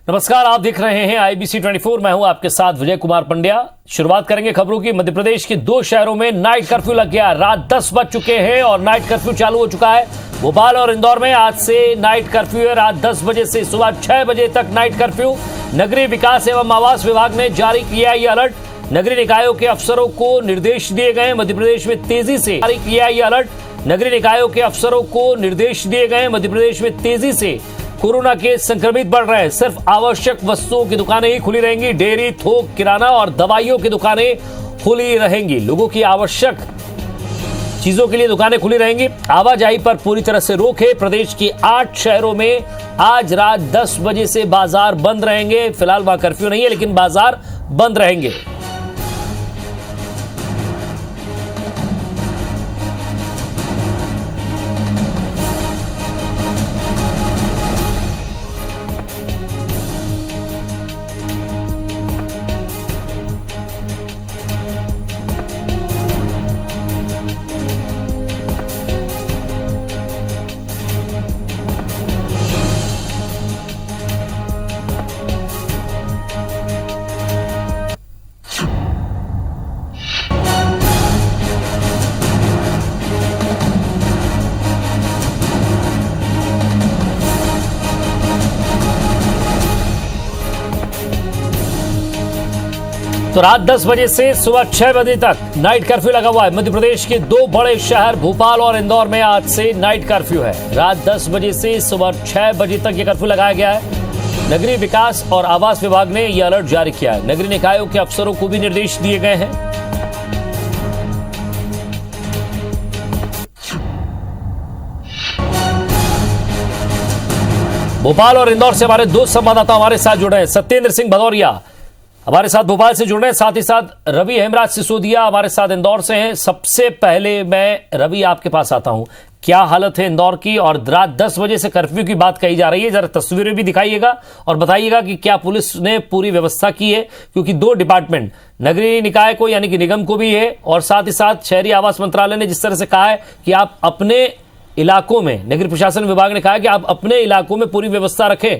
नमस्कार, आप देख रहे हैं आईबीसी 24। मैं हूं आपके साथ विजय कुमार पंड्या। शुरुआत करेंगे खबरों की। मध्य प्रदेश के 2 शहरों में नाइट कर्फ्यू लग गया। रात 10 बज चुके हैं और नाइट कर्फ्यू चालू हो चुका है। भोपाल और इंदौर में आज से नाइट कर्फ्यू है। रात 10 बजे से सुबह 6 बजे तक नाइट कर्फ्यू। नगरीय विकास एवं आवास विभाग ने जारी किया ये अलर्ट। नगरीय निकायों के अफसरों को निर्देश दिए गए। मध्य प्रदेश में तेजी से जारी किया ये अलर्ट। नगरीय निकायों के अफसरों को निर्देश दिए गए। मध्य प्रदेश में तेजी से कोरोना के संक्रमित बढ़ रहे हैं। सिर्फ आवश्यक वस्तुओं की दुकानें ही खुली रहेंगी। डेयरी, थोक, किराना और दवाइयों की दुकानें खुली रहेंगी। लोगों की आवश्यक चीजों के लिए दुकानें खुली रहेंगी। आवाजाही पर पूरी तरह से रोक है। प्रदेश के 8 शहरों में आज रात 10 बजे से बाजार बंद रहेंगे। फिलहाल वहां कर्फ्यू नहीं है, लेकिन बाजार बंद रहेंगे। तो रात 10 बजे से सुबह 6 बजे तक नाइट कर्फ्यू लगा हुआ है। मध्य प्रदेश के 2 बड़े शहर भोपाल और इंदौर में आज से नाइट कर्फ्यू है। रात 10 बजे से सुबह 6 बजे तक यह कर्फ्यू लगाया गया है। नगरीय विकास और आवास विभाग ने यह अलर्ट जारी किया है। नगरीय निकायों के अफसरों को भी निर्देश दिए गए हैं। भोपाल और इंदौर से हमारे 2 संवाददाता हमारे साथ जुड़े हैं। सत्येंद्र सिंह भदौरिया हमारे साथ भोपाल से जुड़ रहे हैं, साथ ही साथ रवि हेमराज सिसोदिया हमारे साथ इंदौर से हैं। सबसे पहले मैं रवि आपके पास आता हूं। क्या हालत है इंदौर की, और रात 10 बजे से कर्फ्यू की बात कही जा रही है, जरा तस्वीरें भी दिखाइएगा और बताइएगा कि क्या पुलिस ने पूरी व्यवस्था की है, क्योंकि 2 डिपार्टमेंट नगरीय निकाय को यानी कि निगम को भी है, और साथ ही साथ शहरी आवास मंत्रालय ने जिस तरह से कहा है कि आप अपने इलाकों में, नगरीय प्रशासन विभाग ने कहा है कि आप अपने इलाकों में पूरी व्यवस्था रखें।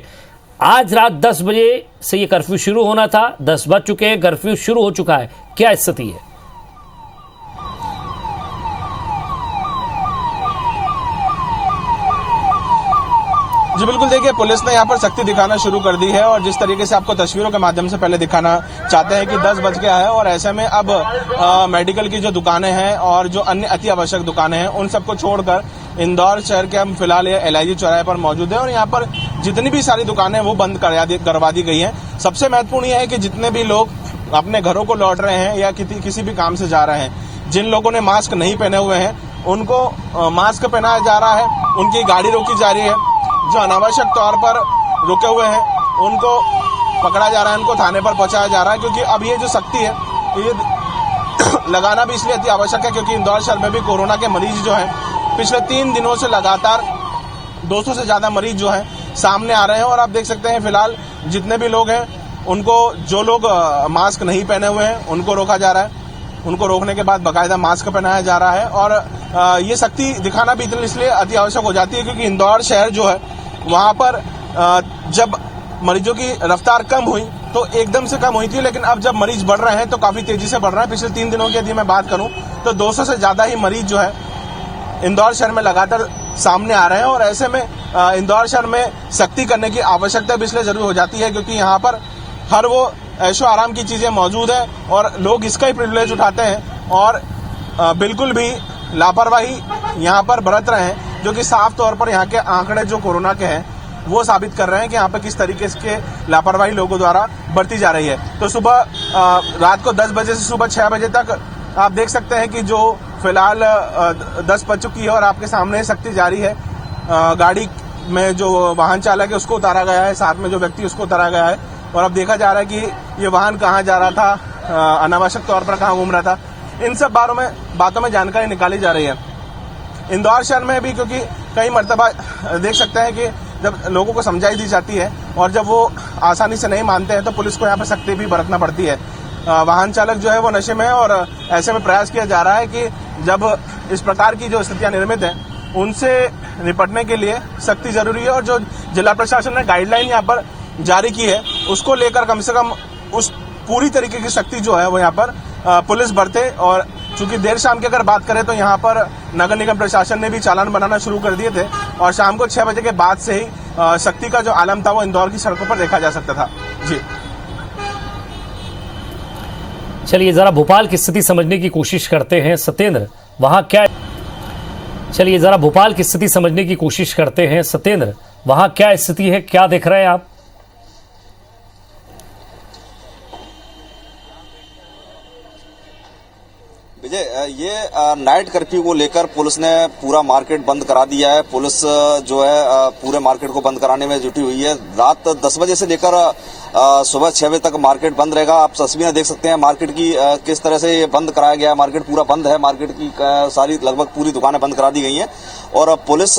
आज रात 10 बजे से ये कर्फ्यू शुरू होना था। 10 बज चुके हैं, कर्फ्यू शुरू हो चुका है। क्या स्थिति है? जी बिल्कुल, देखिए पुलिस ने यहाँ पर सख्ती दिखाना शुरू कर दी है, और जिस तरीके से आपको तस्वीरों के माध्यम से पहले दिखाना चाहते हैं कि 10 बज गया है और ऐसे में अब मेडिकल की जो दुकानें हैं और जो अन्य अति आवश्यक दुकानें हैं उन सबको छोड़कर इंदौर शहर के हम फिलहाल LIG चौराहे पर मौजूद हैं, और यहाँ पर जितनी भी सारी दुकानें वो बंद करवा दी गई हैं। सबसे महत्वपूर्ण यह है कि जितने भी लोग अपने घरों को लौट रहे हैं या किसी भी काम से जा रहे हैं, जिन लोगों ने मास्क नहीं पहने हुए हैं उनको मास्क पहनाया जा रहा है, उनकी गाड़ी रोकी जा रही है। जो अनावश्यक तौर पर रुके हुए हैं उनको पकड़ा जा रहा है, उनको थाने पर पहुंचाया जा रहा है, क्योंकि अब ये जो सख्ती है ये लगाना भी इसलिए अति आवश्यक है क्योंकि इंदौर शहर में भी कोरोना के मरीज जो हैं पिछले 3 दिनों से लगातार 200 से ज्यादा मरीज जो हैं सामने आ रहे हैं। और आप देख सकते हैं फिलहाल जितने भी लोग हैं उनको, जो लोग मास्क नहीं पहने हुए हैं उनको रोका जा रहा है। उनको रोकने के बाद बाकायदा मास्क पहनाया जा रहा है, और ये सख्ती दिखाना भी इसलिए अति आवश्यक हो जाती है क्योंकि इंदौर शहर जो है वहां पर जब मरीजों की रफ्तार कम हुई तो एकदम से कम हुई थी, लेकिन अब जब मरीज बढ़ रहे हैं तो काफी तेजी से बढ़ रहे हैं। पिछले 3 दिनों की यदि मैं बात करूं तो 200 से ज्यादा ही मरीज जो है इंदौर शहर में लगातार सामने आ रहे हैं, और ऐसे में इंदौर शहर में सख्ती करने की आवश्यकता भी इसलिए जरूर हो जाती है क्योंकि यहाँ पर हर वो ऐशो आराम की चीजें मौजूद है और लोग इसका ही प्रिविलेज उठाते हैं और बिल्कुल भी लापरवाही यहाँ पर बरत रहे हैं, जो कि साफ तौर पर यहाँ के आंकड़े जो कोरोना के हैं वो साबित कर रहे हैं कि यहाँ पे किस तरीके से लापरवाही लोगों द्वारा बरती जा रही है। तो सुबह रात को 10 बजे से सुबह 6 बजे तक आप देख सकते हैं कि जो फिलहाल 10 बज चुकी है और आपके सामने सख्ती जारी है। गाड़ी में जो वाहन चालक है उसको उतारा गया है, साथ में जो व्यक्ति उसको उतारा गया है, और अब देखा जा रहा है कि ये वाहन कहाँ जा रहा था, अनावश्यक तौर पर कहाँ घूम रहा था। इन सब बातों में जानकारी निकाली जा रही है। इंदौर शहर में भी क्योंकि कई मर्तबा देख सकते हैं कि जब लोगों को समझाई दी जाती है और जब वो आसानी से नहीं मानते हैं तो पुलिस को यहाँ पर सख्ती भी बरतना पड़ती है। वाहन चालक जो है वो नशे में है, और ऐसे में प्रयास किया जा रहा है कि जब इस प्रकार की जो स्थितियां निर्मित हैं उनसे निपटने के लिए सख्ती जरूरी है। और जो जिला प्रशासन ने गाइडलाइन यहाँ पर जारी की है उसको लेकर कम से कम उस पूरी तरीके की सख्ती जो है वो यहाँ पर पुलिस बरते। और चूंकि देर शाम की अगर बात करें तो यहाँ पर नगर निगम प्रशासन ने भी चालान बनाना शुरू कर दिए थे और शाम को 6 बजे के बाद से ही सख्ती का जो आलम था वो इंदौर की सड़कों पर देखा जा सकता था। जी चलिए जरा भोपाल की स्थिति समझने की कोशिश करते हैं सत्येंद्र, वहां क्या चलिए जरा भोपाल की स्थिति समझने की कोशिश करते हैं सत्येंद्र, वहां क्या स्थिति है, क्या देख रहे हैं आप? विजय, ये नाइट कर्फ्यू को लेकर पुलिस ने पूरा मार्केट बंद करा दिया है। पुलिस जो है पूरे मार्केट को बंद कराने में जुटी हुई है। रात 10 बजे से लेकर सुबह 6 बजे तक मार्केट बंद रहेगा। आप तस्वीरें देख सकते हैं मार्केट की, किस तरह से ये बंद कराया गया है। मार्केट पूरा बंद है, मार्केट की सारी लगभग पूरी दुकानें बंद करा दी गई हैं और पुलिस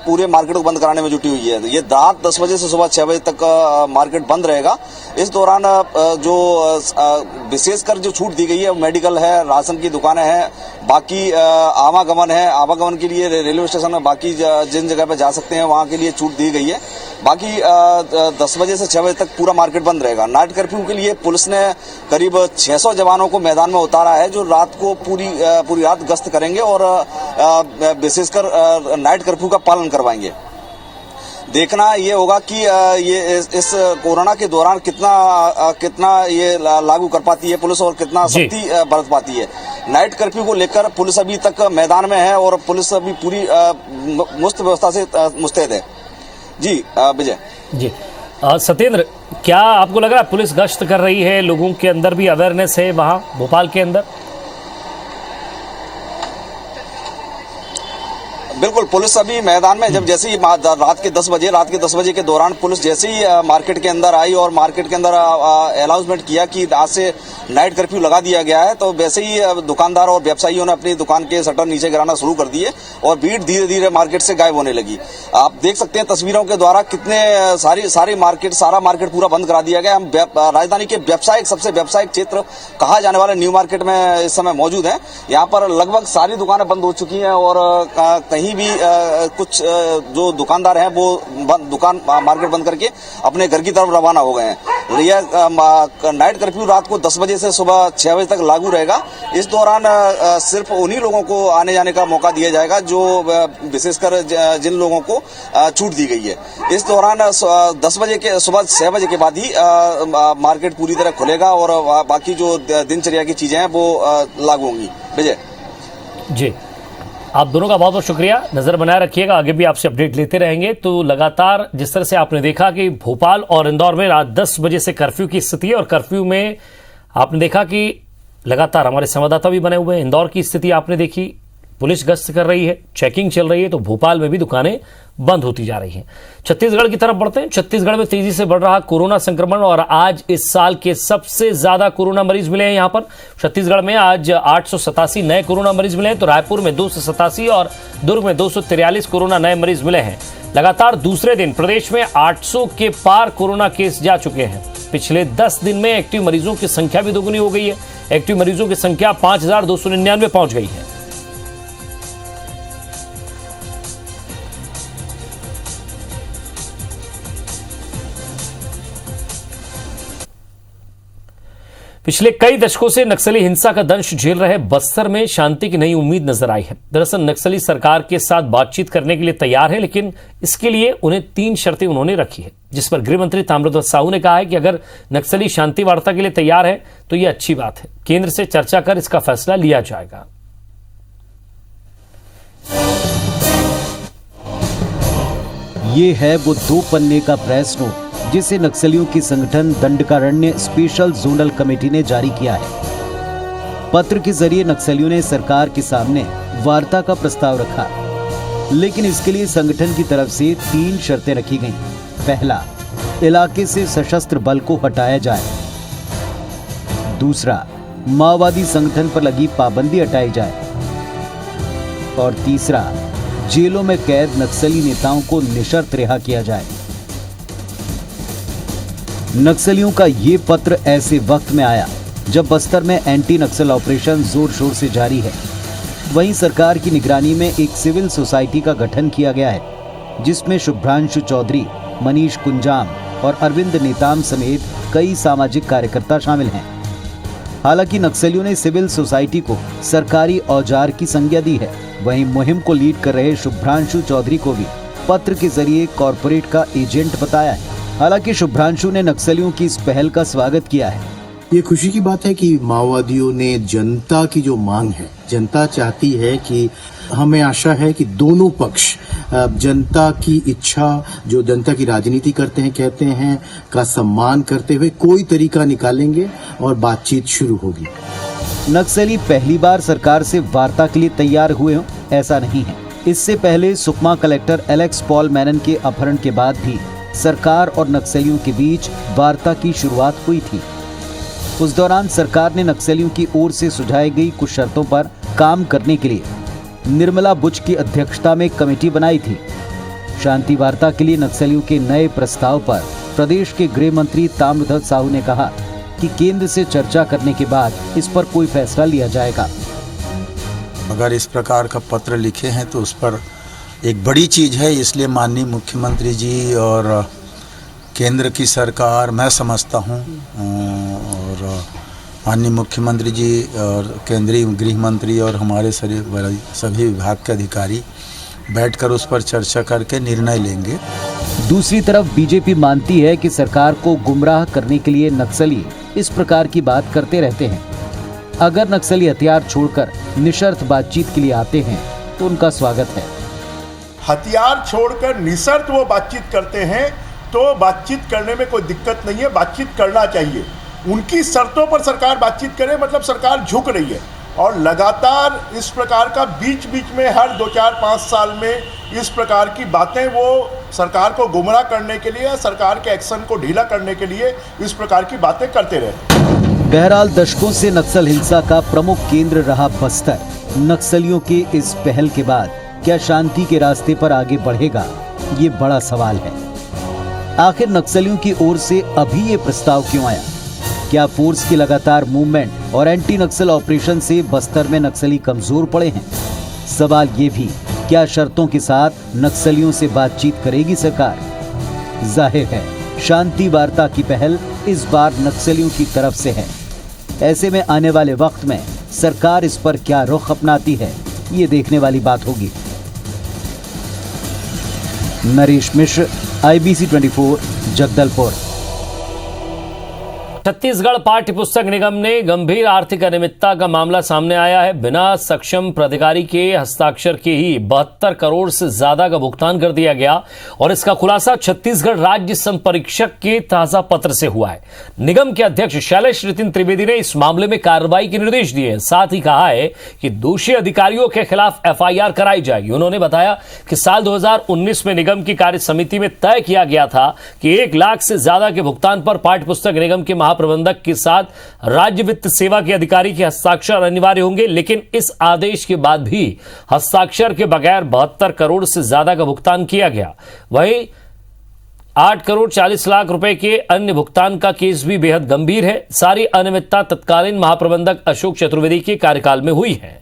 पूरे मार्केट को बंद कराने में जुटी हुई है। ये रात 10 बजे से सुबह 6 बजे तक मार्केट बंद रहेगा। इस दौरान जो विशेषकर जो छूट दी गई है मेडिकल है, राशन की दुकानें हैं, बाकी आवागमन है। आवागमन के लिए रेलवे स्टेशन में बाकी जिन जगह पे जा सकते हैं वहां के लिए छूट दी गई है। बाकी 10 बजे से 6 बजे तक पूरा मार्केट बंद रहेगा। नाइट कर्फ्यू के लिए पुलिस ने करीब 600 जवानों को मैदान में उतारा है जो रात को पूरी रात गश्त करेंगे और विशेषकर नाइट कर्फ्यू का पालन करवाएंगे। देखना ये होगा कि ये इस कोरोना के दौरान कितना ये लागू कर पाती है पुलिस और कितना सख्ती बरत पाती है। नाइट कर्फ्यू को लेकर पुलिस अभी तक मैदान में है और पुलिस अभी पूरी मुस्त व्यवस्था से मुस्तैद है। जी विजय। जी सत्येंद्र, क्या आपको लग रहा है पुलिस गश्त कर रही है, लोगों के अंदर भी अवेयरनेस है वहां भोपाल के अंदर? बिल्कुल, पुलिस अभी मैदान में जब जैसे ही रात के 10 बजे के दौरान पुलिस जैसे ही मार्केट के अंदर आई और मार्केट के अंदर अनाउंसमेंट किया कि आज से नाइट कर्फ्यू लगा दिया गया है, तो वैसे ही दुकानदार और व्यवसायियों ने अपनी दुकान के शटर नीचे गिराना शुरू कर दिए और भीड़ धीरे धीरे मार्केट से गायब होने लगी। आप देख सकते हैं तस्वीरों के द्वारा कितने सारा मार्केट पूरा बंद करा दिया गया। हम राजधानी के सबसे व्यावसायिक क्षेत्र कहा जाने वाले न्यू मार्केट में इस समय मौजूद हैं। यहाँ पर लगभग सारी दुकानें बंद हो चुकी हैं और कहीं भी कुछ जो दुकानदार हैं वो मार्केट बंद करके अपने घर की तरफ रवाना हो गए हैं। यह नाइट कर्फ्यू रात को 10 बजे से सुबह 6 बजे तक लागू रहेगा। इस दौरान सिर्फ उन्हीं लोगों को आने जाने का मौका दिया जाएगा जो विशेषकर जिन लोगों को छूट दी गई है। इस दौरान 10 बजे के सुबह 6 बजे के बाद ही मार्केट पूरी तरह खुलेगा और बाकी जो दिनचर्या की चीजें हैं वो लागू होंगी। विजय जी, आप दोनों का बहुत बहुत शुक्रिया। नजर बनाए रखिएगा, आगे भी आपसे अपडेट लेते रहेंगे। तो लगातार जिस तरह से आपने देखा कि भोपाल और इंदौर में रात 10 बजे से कर्फ्यू की स्थिति है और कर्फ्यू में आपने देखा कि लगातार हमारे संवाददाता भी बने हुए हैं। इंदौर की स्थिति आपने देखी, पुलिस गश्त कर रही है, चेकिंग चल रही है, तो भोपाल में भी दुकानें बंद होती जा रही हैं। छत्तीसगढ़ की तरफ बढ़ते हैं। छत्तीसगढ़ में तेजी से बढ़ रहा कोरोना संक्रमण और आज इस साल के सबसे ज्यादा कोरोना मरीज मिले हैं। यहां पर छत्तीसगढ़ में आज 887 नए कोरोना मरीज मिले हैं, तो रायपुर में 287 और दुर्ग में 243 कोरोना नए मरीज मिले हैं। लगातार दूसरे दिन प्रदेश में 800 के पार कोरोना केस जा चुके हैं। पिछले 10 दिन में एक्टिव मरीजों की संख्या भी दोगुनी हो गई है। एक्टिव मरीजों की संख्या 5299 पहुंच गई है। पिछले कई दशकों से नक्सली हिंसा का दंश झेल रहे बस्तर में शांति की नई उम्मीद नजर आई है। दरअसल नक्सली सरकार के साथ बातचीत करने के लिए तैयार है, लेकिन इसके लिए उन्हें 3 शर्तें उन्होंने रखी है, जिस पर गृह मंत्री ताम्रध्वज साहू ने कहा है कि अगर नक्सली शांति वार्ता के लिए तैयार है तो यह अच्छी बात है। केंद्र से चर्चा कर इसका फैसला लिया जाएगा। ये है वो 2 पन्ने का प्रेस नोट जिसे नक्सलियों की संगठन दंडकारण्य स्पेशल जोनल कमेटी ने जारी किया है। पत्र के जरिए नक्सलियों ने सरकार के सामने वार्ता का प्रस्ताव रखा, लेकिन इसके लिए संगठन की तरफ से 3 शर्तें रखी गईं। पहला, इलाके से सशस्त्र बल को हटाया जाए। दूसरा, माओवादी संगठन पर लगी पाबंदी हटाई जाए। और तीसरा, जेलों में कैद नक्सली नेताओं को निशर्त रिहा किया जाए। नक्सलियों का ये पत्र ऐसे वक्त में आया जब बस्तर में एंटी नक्सल ऑपरेशन जोर शोर से जारी है। वहीं सरकार की निगरानी में एक सिविल सोसाइटी का गठन किया गया है, जिसमें शुभ्रांशु चौधरी, मनीष कुंजाम, और अरविंद नेताम समेत कई सामाजिक कार्यकर्ता शामिल हैं। हालांकि नक्सलियों ने सिविल सोसाइटी को सरकारी औजार की संज्ञा दी है। वहीं मुहिम को लीड कर रहे शुभ्रांशु चौधरी को भी पत्र के जरिए कॉरपोरेट का एजेंट बताया है। हालांकि शुभ्रांशु ने नक्सलियों की इस पहल का स्वागत किया है। ये खुशी की बात है कि माओवादियों ने जनता की जो मांग है, जनता चाहती है कि हमें आशा है कि दोनों पक्ष जनता की इच्छा, जो जनता की राजनीति करते हैं कहते हैं, का सम्मान करते हुए कोई तरीका निकालेंगे और बातचीत शुरू होगी। नक्सली पहली बार सरकार से वार्ता के लिए तैयार हुए हों ऐसा नहीं है। इससे पहले सुकमा कलेक्टर एलेक्स पॉल मैनन के अपहरण के बाद भी सरकार और नक्सलियों के बीच वार्ता की शुरुआत हुई थी। उस दौरान सरकार ने नक्सलियों की ओर से सुझाई गई कुछ शर्तों पर काम करने के लिए निर्मला बुच की अध्यक्षता में कमेटी बनाई थी। शांति वार्ता के लिए नक्सलियों के नए प्रस्ताव पर प्रदेश के गृह मंत्री ताम्रध्वज साहू ने कहा कि केंद्र से चर्चा करने के बाद इस पर कोई फैसला लिया जाएगा। अगर इस प्रकार का पत्र लिखे हैं तो उस पर एक बड़ी चीज़ है, इसलिए माननीय मुख्यमंत्री जी और केंद्र की सरकार, मैं समझता हूँ, और माननीय मुख्यमंत्री जी और केंद्रीय गृह मंत्री और हमारे सभी विभाग के अधिकारी बैठकर उस पर चर्चा करके निर्णय लेंगे। दूसरी तरफ बीजेपी मानती है कि सरकार को गुमराह करने के लिए नक्सली इस प्रकार की बात करते रहते हैं। अगर नक्सली हथियार छोड़कर निशर्त बातचीत के लिए आते हैं तो उनका स्वागत है। हथियार छोड़कर निशर्त वो बातचीत करते हैं तो बातचीत करने में कोई दिक्कत नहीं है, बातचीत करना चाहिए। उनकी शर्तों पर सरकार बातचीत करे मतलब सरकार झुक रही है। और लगातार इस प्रकार का बीच बीच में हर 2, 4, 5 साल में इस प्रकार की बातें वो सरकार को गुमराह करने के लिए, सरकार के एक्शन को ढीला करने के लिए इस प्रकार की बातें करते रहते हैं। बहरहाल दशकों से नक्सल हिंसा का प्रमुख केंद्र रहा बस्तर, नक्सलियों के इस पहल के बाद क्या शांति के रास्ते पर आगे बढ़ेगा, ये बड़ा सवाल है। आखिर नक्सलियों की ओर से अभी ये प्रस्ताव क्यों आया? क्या फोर्स की लगातार मूवमेंट और एंटी नक्सल ऑपरेशन से बस्तर में नक्सली कमजोर पड़े हैं? सवाल ये भी, क्या शर्तों के साथ नक्सलियों से बातचीत करेगी सरकार? जाहिर है शांति वार्ता की पहल इस बार नक्सलियों की तरफ से है। ऐसे में आने वाले वक्त में सरकार इस पर क्या रुख अपनाती है, ये देखने वाली बात होगी। नरेश मिश्र, IBC 24, जगदलपुर। छत्तीसगढ़ पाठ्य पुस्तक निगम ने गंभीर आर्थिक अनियमितता का मामला सामने आया है। बिना सक्षम प्राधिकारी के हस्ताक्षर के ही 72 करोड़ से ज्यादा का भुगतान कर दिया गया और इसका खुलासा छत्तीसगढ़ राज्य संपरीक्षक के ताजा पत्र से हुआ है। निगम के अध्यक्ष शैलेश नितिन त्रिवेदी ने इस मामले में कार्रवाई के निर्देश दिए हैं। साथ ही कहा है कि दोषी अधिकारियों के खिलाफ FIR कराई जाएगी। उन्होंने बताया कि साल 2019 में निगम की कार्य समिति में तय किया गया था कि 1 लाख से ज्यादा के भुगतान पर पाठ्य पुस्तक निगम के प्रबंधक के साथ राज्य वित्त सेवा के अधिकारी के हस्ताक्षर अनिवार्य होंगे, लेकिन इस आदेश के बाद भी हस्ताक्षर के बगैर 72 करोड़ से ज्यादा का भुगतान किया गया। वहीं 8 करोड़ 40 लाख रुपए के अन्य भुगतान का केस भी बेहद गंभीर है। सारी अनियमितता तत्कालीन महाप्रबंधक अशोक चतुर्वेदी के कार्यकाल में हुई है।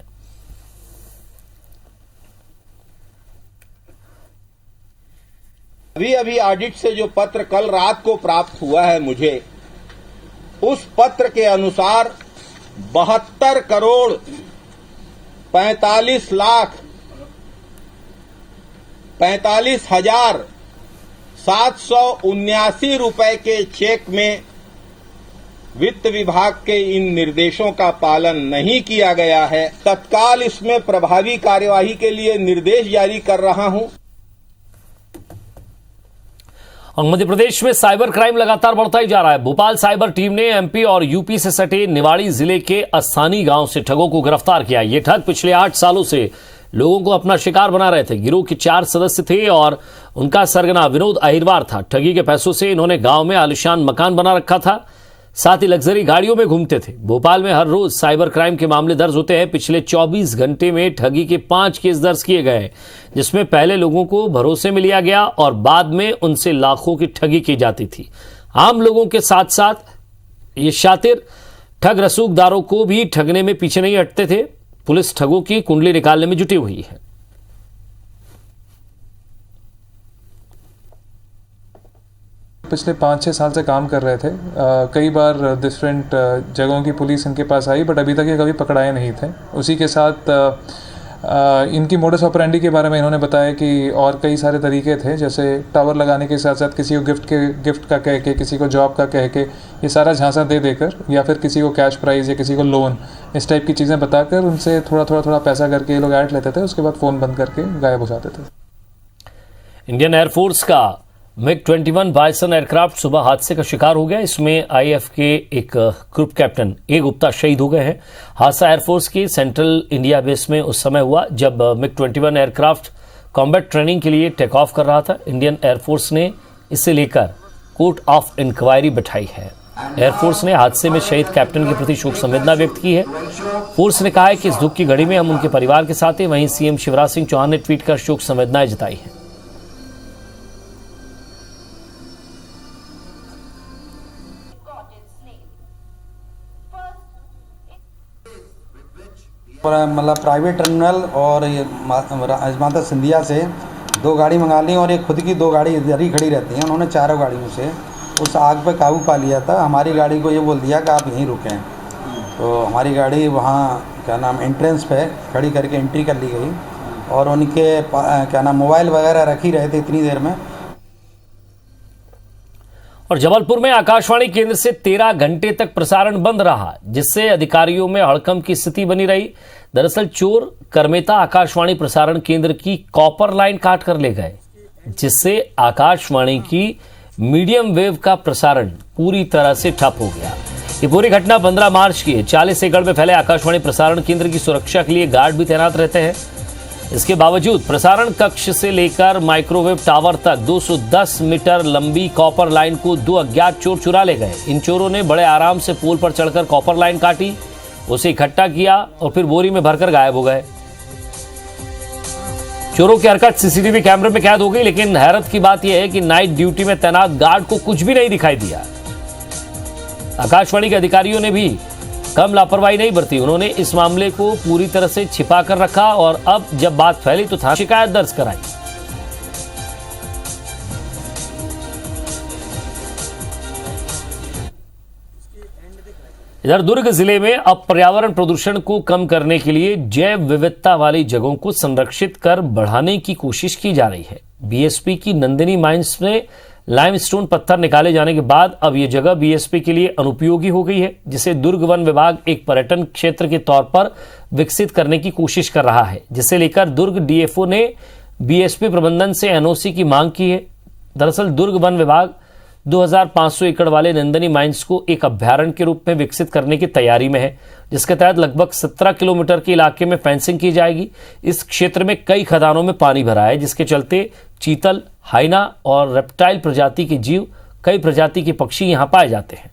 अभी ऑडिट से जो पत्र कल रात को प्राप्त हुआ है मुझे, उस पत्र के अनुसार 72 करोड़ 45 लाख 45,779 रुपए के चेक में वित्त विभाग के इन निर्देशों का पालन नहीं किया गया है। तत्काल इसमें प्रभावी कार्यवाही के लिए निर्देश जारी कर रहा हूं। और मध्य प्रदेश में साइबर क्राइम लगातार बढ़ता ही जा रहा है। भोपाल साइबर टीम ने MP और UP से सटे निवाड़ी जिले के अस्थानी गांव से ठगों को गिरफ्तार किया। ये ठग पिछले 8 सालों से लोगों को अपना शिकार बना रहे थे। गिरोह के 4 सदस्य थे और उनका सरगना विनोद अहिरवार था। ठगी के पैसों से इन्होंने गांव में आलिशान मकान बना रखा था, साथ ही लग्जरी गाड़ियों में घूमते थे। भोपाल में हर रोज साइबर क्राइम के मामले दर्ज होते हैं। पिछले 24 घंटे में ठगी के 5 केस दर्ज किए गए, जिसमें पहले लोगों को भरोसे में लिया गया और बाद में उनसे लाखों की ठगी की जाती थी। आम लोगों के साथ साथ ये शातिर ठग रसूखदारों को भी ठगने में पीछे नहीं हटते थे। पुलिस ठगों की कुंडली निकालने में जुटी हुई है। पिछले 5-6 साल से काम कर रहे थे। कई बार डिफरेंट जगहों की पुलिस इनके पास आई, बट अभी तक ये कभी पकड़ाए नहीं थे। उसी के साथ इनकी मोडस ऑपरेंडी के बारे में इन्होंने बताया कि और कई सारे तरीके थे, जैसे टावर लगाने के साथ साथ किसी को गिफ्ट का कह के, किसी को जॉब का कह के, ये सारा झांसा दे देकर, या फिर किसी को कैश प्राइज़ या किसी को लोन, इस टाइप की चीज़ें बताकर उनसे थोड़ा पैसा करके ये लोग ऐड लेते थे। उसके बाद फ़ोन बंद करके गायब हो जाते थे। इंडियन एयरफोर्स का MiG-21 बाइसन एयरक्राफ्ट सुबह हादसे का शिकार हो गया। इसमें IAF के एक ग्रुप कैप्टन A गुप्ता शहीद हो गए हैं। हादसा एयरफोर्स की सेंट्रल इंडिया बेस में उस समय हुआ जब MiG-21 एयरक्राफ्ट कॉम्बैट ट्रेनिंग के लिए टेक ऑफ कर रहा था। इंडियन एयरफोर्स ने इसे लेकर कोर्ट ऑफ इंक्वायरी बैठाई है। एयरफोर्स ने हादसे में शहीद कैप्टन के प्रति शोक संवेदना व्यक्त की है। फोर्स ने कहा है कि इस दुख की घड़ी में हम उनके परिवार के साथ हैं। वहीं CM शिवराज सिंह चौहान ने ट्वीट कर शोक संवेदनाएं जताई हैं। मतलब प्राइवेट टर्मिनल और ये माता सिंधिया से 2 गाड़ी मंगा ली और एक खुद की 2 गाड़ी इधर ही खड़ी रहती हैं। उन्होंने चारों गाड़ियों से उस आग पर काबू पा लिया था। हमारी गाड़ी को ये बोल दिया कि आप यहीं रुकें, तो हमारी गाड़ी वहाँ क्या नाम एंट्रेंस पे खड़ी करके एंट्री कर ली गई और उनके क्या नाम मोबाइल वगैरह रख ही रहे थे इतनी देर में। और जबलपुर में आकाशवाणी केंद्र से 13 घंटे तक प्रसारण बंद रहा, जिससे अधिकारियों में हड़कंप की स्थिति बनी रही। दरअसल चोर करमेता आकाशवाणी प्रसारण केंद्र की कॉपर लाइन काट कर ले गए, जिससे आकाशवाणी की मीडियम वेव का प्रसारण पूरी तरह से ठप हो गया। ये पूरी घटना 15 मार्च की है। 40 एकड़ में फैले आकाशवाणी प्रसारण केंद्र की सुरक्षा के लिए गार्ड भी तैनात रहते हैं। इसके बावजूद प्रसारण कक्ष से लेकर माइक्रोवेव टावर तक 210 मीटर लंबी कॉपर लाइन को 2 अज्ञात चोर चुरा ले गए। इन चोरों ने बड़े आराम से पोल पर चढ़कर कॉपर लाइन काटी, उसे इकट्ठा किया और फिर बोरी में भरकर गायब हो गए। चोरों की हरकत CCTV कैमरे में कैद हो गई, लेकिन हैरत की बात यह है कि नाइट ड्यूटी में तैनात गार्ड को कुछ भी नहीं दिखाई दिया। आकाशवाणी के अधिकारियों ने भी कम लापरवाही नहीं बरती। उन्होंने इस मामले को पूरी तरह से छिपा कर रखा और अब जब बात फैली तो थाना शिकायत दर्ज कराई। इधर दुर्ग जिले में अब पर्यावरण प्रदूषण को कम करने के लिए जैव विविधता वाली जगहों को संरक्षित कर बढ़ाने की कोशिश की जा रही है। BSP की नंदिनी माइंस में लाइमस्टोन पत्थर निकाले जाने के बाद अब यह जगह BSP के लिए अनुपयोगी हो गई है, जिसे दुर्ग वन विभाग एक पर्यटन क्षेत्र के तौर पर विकसित करने की कोशिश कर रहा है, जिसे लेकर दुर्ग DFO ने BSP प्रबंधन से NOC की मांग की है। दरअसल दुर्ग वन विभाग 2500 एकड़ वाले नंदिनी माइंस को एक अभ्यारण्य के रूप में विकसित करने की तैयारी में है, जिसके तहत लगभग 17 किलोमीटर के इलाके में फेंसिंग की जाएगी। इस क्षेत्र में कई खदानों में पानी भरा है, जिसके चलते चीतल, हाइना और रेप्टाइल प्रजाति के जीव, कई प्रजाति के पक्षी यहां पाए जाते हैं।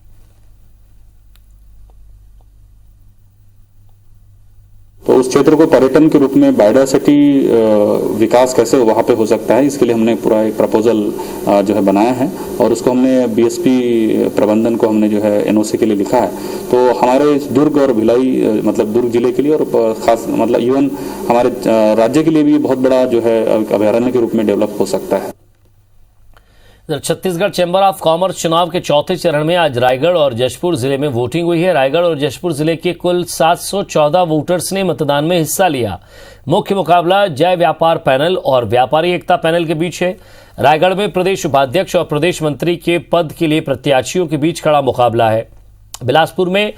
तो उस क्षेत्र को पर्यटन के रूप में बायोडायवर्सिटी विकास कैसे वहाँ पे हो सकता है, इसके लिए हमने पूरा एक प्रपोजल जो है बनाया है और उसको हमने BSP प्रबंधन को हमने जो है NOC के लिए लिखा है। तो हमारे दुर्ग और भिलाई मतलब दुर्ग जिले के लिए और खास मतलब इवन हमारे राज्य के लिए भी बहुत बड़ा जो है अभ्यारण्य के रूप में डेवलप हो सकता है। छत्तीसगढ़ चैंबर ऑफ कॉमर्स चुनाव के चौथे चरण में आज रायगढ़ और जशपुर जिले में वोटिंग हुई है। रायगढ़ और जशपुर जिले के कुल 714 वोटर्स ने मतदान में हिस्सा लिया। मुख्य मुकाबला जय व्यापार पैनल और व्यापारी एकता पैनल के बीच है। रायगढ़ में प्रदेश उपाध्यक्ष और प्रदेश मंत्री के पद के लिए प्रत्याशियों के बीच कड़ा मुकाबला है। बिलासपुर में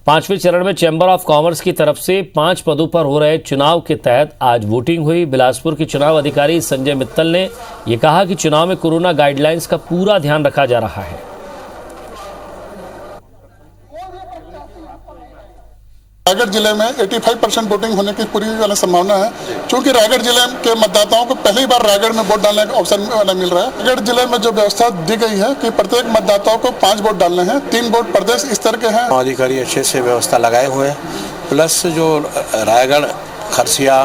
5वें चरण में चैंबर ऑफ कॉमर्स की तरफ से 5 पदों पर हो रहे चुनाव के तहत आज वोटिंग हुई। बिलासपुर के चुनाव अधिकारी संजय मित्तल ने यह कहा कि चुनाव में कोरोना गाइडलाइंस का पूरा ध्यान रखा जा रहा है। रायगढ़ जिले में 85% वोटिंग होने की पूरी वाली संभावना है, क्योंकि रायगढ़ जिले के मतदाताओं को पहली बार रायगढ़ में वोट डालने का अवसर मिल रहा है। रायगढ़ जिले में जो व्यवस्था दी गई है कि प्रत्येक मतदाताओं को 5 वोट डालने हैं, 3 वोट प्रदेश स्तर के हैं। अधिकारी अच्छे से व्यवस्था लगाए हुए हैं, प्लस जो रायगढ़, खरसिया,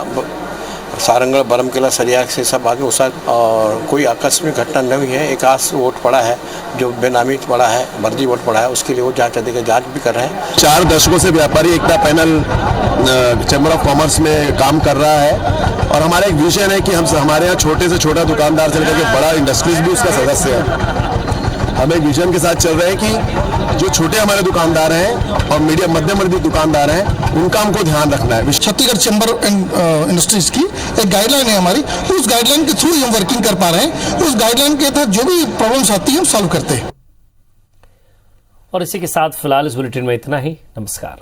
सारंगढ़, बरमकेला, सरिया से सब आगे उसा और कोई आकस्मिक घटना नहीं हुई है। एक आस वोट पड़ा है जो बेनामी पड़ा है, फर्जी वोट पड़ा है, उसके लिए वो जांच अधिकारी जांच भी कर रहे हैं। 4 दशकों से व्यापारी एकता पैनल चैम्बर ऑफ कॉमर्स में काम कर रहा है और हमारा एक विजन है कि हम हमारे यहाँ छोटे से छोटा दुकानदार से लेकर के बड़ा इंडस्ट्रीज भी उसका सदस्य है। हम एक विजन के साथ चल रहे हैं कि जो छोटे हमारे दुकानदार हैं और मीडियम मध्यम वर्गीय दुकानदार हैं उनका हमको ध्यान रखना है। छत्तीसगढ़ चैम्बर इंडस्ट्रीज की एक गाइडलाइन है हमारी, उस गाइडलाइन के थ्रू हम वर्किंग कर पा रहे हैं। उस गाइडलाइन के तहत जो भी प्रॉब्लम्स आती है हम सॉल्व करते हैं। और इसी के साथ फिलहाल इस बुलेटिन में इतना ही। नमस्कार।